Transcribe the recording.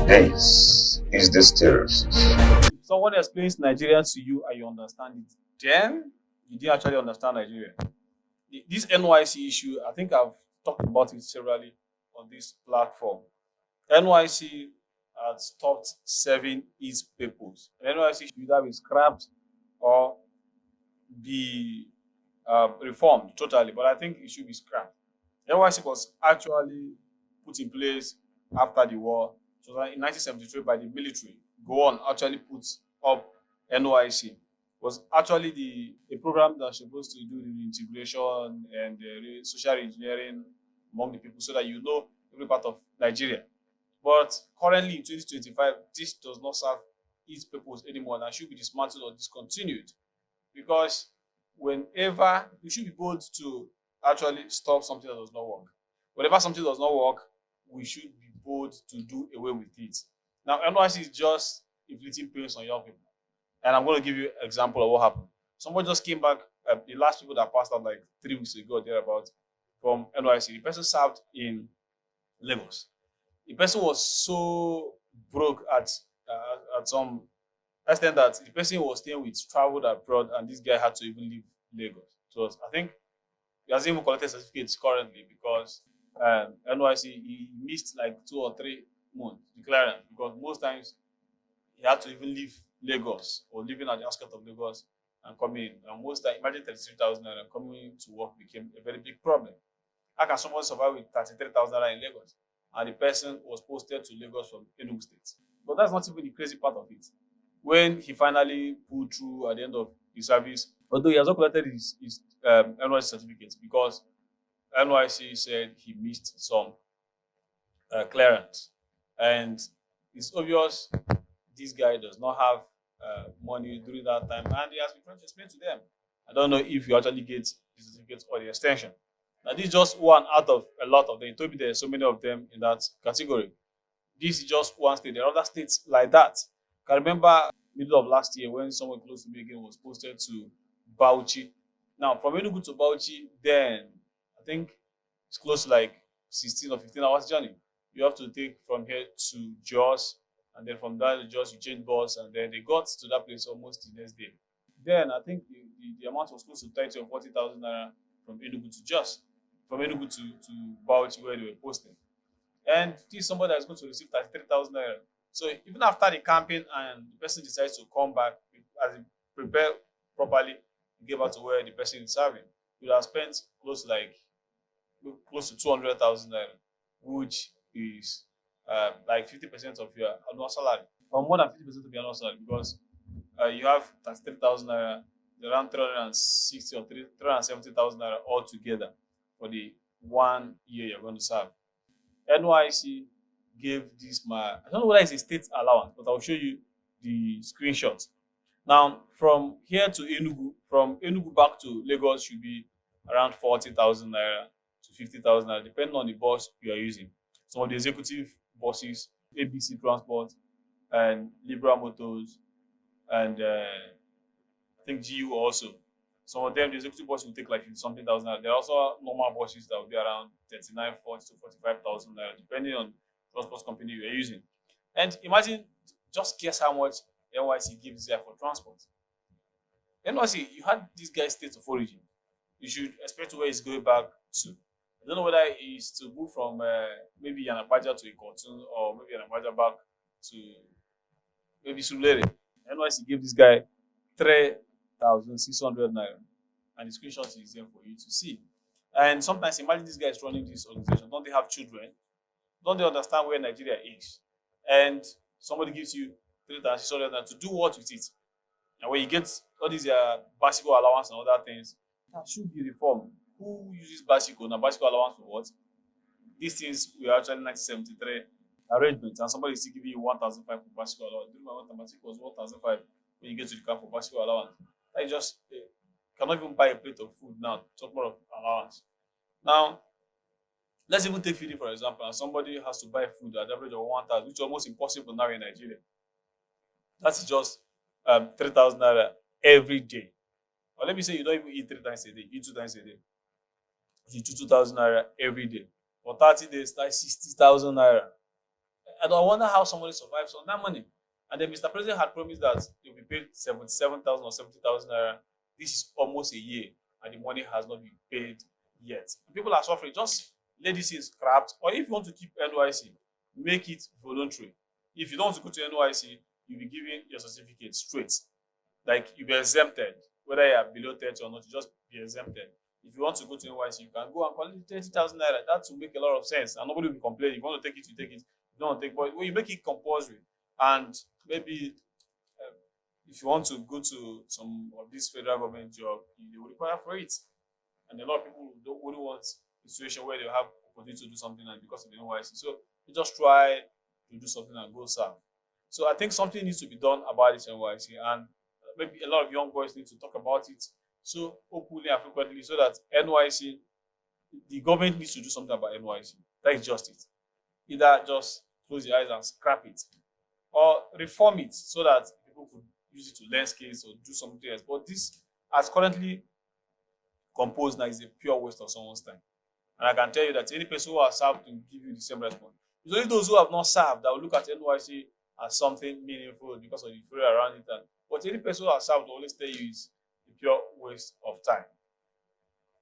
This is the Steropsis. If someone explains Nigeria to you and you understand it, then you didn't actually understand Nigeria. This NYC issue, I think I've talked about it severally on this platform. NYC has stopped serving its purpose. NYC should either be scrapped or be reformed totally, but I think it should be scrapped. NYC was actually put in place after the war. So in 1973 by the military. Go on actually put up NYC. Was actually a program that's supposed to do the integration and the social engineering among the people so that you know every part of Nigeria. But currently in 2025, this does not serve its purpose anymore and should be dismantled or discontinued, because whenever you should be bold to actually stop something that does not work. Whenever something does not work, we should be bold to do away with it. Now, NYC is just inflicting pains on young people. And I'm going to give you an example of what happened. Someone just came back, the last people that passed out like 3 weeks ago, thereabout, from NYC. The person served in Lagos. The person was so broke at some extent that the person was staying with traveled abroad, and this guy had to even leave Lagos. So I think he hasn't even collected certificates currently because NYC he missed like 2 or 3 months declaring, because most times he had to even leave Lagos or living at the outskirts of Lagos and coming in. And most times, imagine 33,000 naira coming to work became a very big problem. How can someone survive with 33,000 naira in Lagos? And the person was posted to Lagos from Enugu State. But that's not even the crazy part of it. When he finally pulled through at the end of his service, although he has not collected his NYC certificates because NYC said he missed some clearance. And it's obvious this guy does not have money during that time, and he has been trying to explain to them. I don't know if you actually get the certificates or the extension. Now, this is just one out of a lot of them. He told me there are so many of them in that category. This is just one state. There are other states like that. I remember middle of last year when someone close to me again was posted to Bauchi. Now, from Enugu to Bauchi, then I think it's close to like 16 or 15 hours journey. You have to take from here to Jos, and then from that to Jos you change bus, and then they got to that place almost the next day. Then I think the amount was close to 30 or 40,000 naira from Enugu to Jos, from Enugu to Bauchi where they were posted. And this is somebody that's going to receive 33,000 naira. So even after the camping and the person decides to come back, as he prepare properly, give out to where the person is serving, you will have spent close to 200,000 naira, which is like 50% of your annual salary, or more than 50% of your annual salary, because you have 33,000 naira, around 360 or 370,000 naira altogether for the 1 year you're going to serve. NYC gave this I don't know whether it's a state allowance, but I'll show you the screenshots. Now, from here to Enugu, from Enugu back to Lagos should be around 40,000 naira to 50,000 naira, depending on the bus you are using. Some of the executive buses, ABC Transport and Libra Motors, and I think GU also. Some of them, the executive buses will take like something thousand naira. There are also normal buses that will be around 39, 40 to 45,000 naira, depending on transport company you are using. And imagine, just guess how much NYC gives there for transport. NYC, you had this guy's state of origin. You should expect where he's going back to. I don't know whether it's to move from maybe Yanapaja to Ikotun, or maybe Yanapaja back to maybe Sulere. NYC gave this guy 3,600 naira, and the screenshot is there for you to see. And sometimes imagine this guy is running this organization. Don't they have children? Don't they understand where Nigeria is? And somebody gives you 3,600 naira to do what with it? And when you get all these bicycle allowance and other things, that should be reformed. Who uses bicycle? Now, bicycle allowance for what? These things were actually 1973 arrangements, and somebody is still giving you 1,500 for bicycle allowance. During my own bicycle was 1,500 when you get to the camp for bicycle allowance. I just cannot even buy a plate of food now. Talk more of allowance. Now, let's even take feeding for example, and somebody has to buy food at the average of 1,000, which is almost impossible now in Nigeria. That's just 3,000 naira every day. Or let me say you don't even eat 3 times a day, you eat 2 times a day. You eat 2,000 naira every day. For 30 days, that's 60,000 naira. I wonder how somebody survives on that money. And then Mr. President had promised that they'll be paid 77,000 or 70,000 naira. This is almost a year, and the money has not been paid yet. People are suffering. Just let this is scrapped. Or if you want to keep NYC, make it voluntary. If you don't want to go to NYC, you'll be given your certificate straight. Like you'll be exempted. Whether you are below 30 or not, you just be exempted. If you want to go to NYC, you can go and collect 30,000 naira. That will make a lot of sense. And nobody will complain. If you want to take it, you take it. If you don't take it. But when you make it compulsory, and maybe if you want to go to some of this federal government job, they will require for it. And a lot of people wouldn't want a situation where they have opportunity to do something and because of the NYC. So you just try to do something and go serve. So I think something needs to be done about this NYC, and maybe a lot of young boys need to talk about it so openly and frequently, so that NYC, the government needs to do something about NYC. That is just it. Either just close your eyes and scrap it, or reform it so that people could use it to learn skills or do something else. But this, as currently composed now, is a pure waste of someone's time. And I can tell you that any person who has served will give you the same response. It's only those who have not served that will look at NYC as something meaningful because of the theory around it. But any person who has served will always tell you it's a pure waste of time.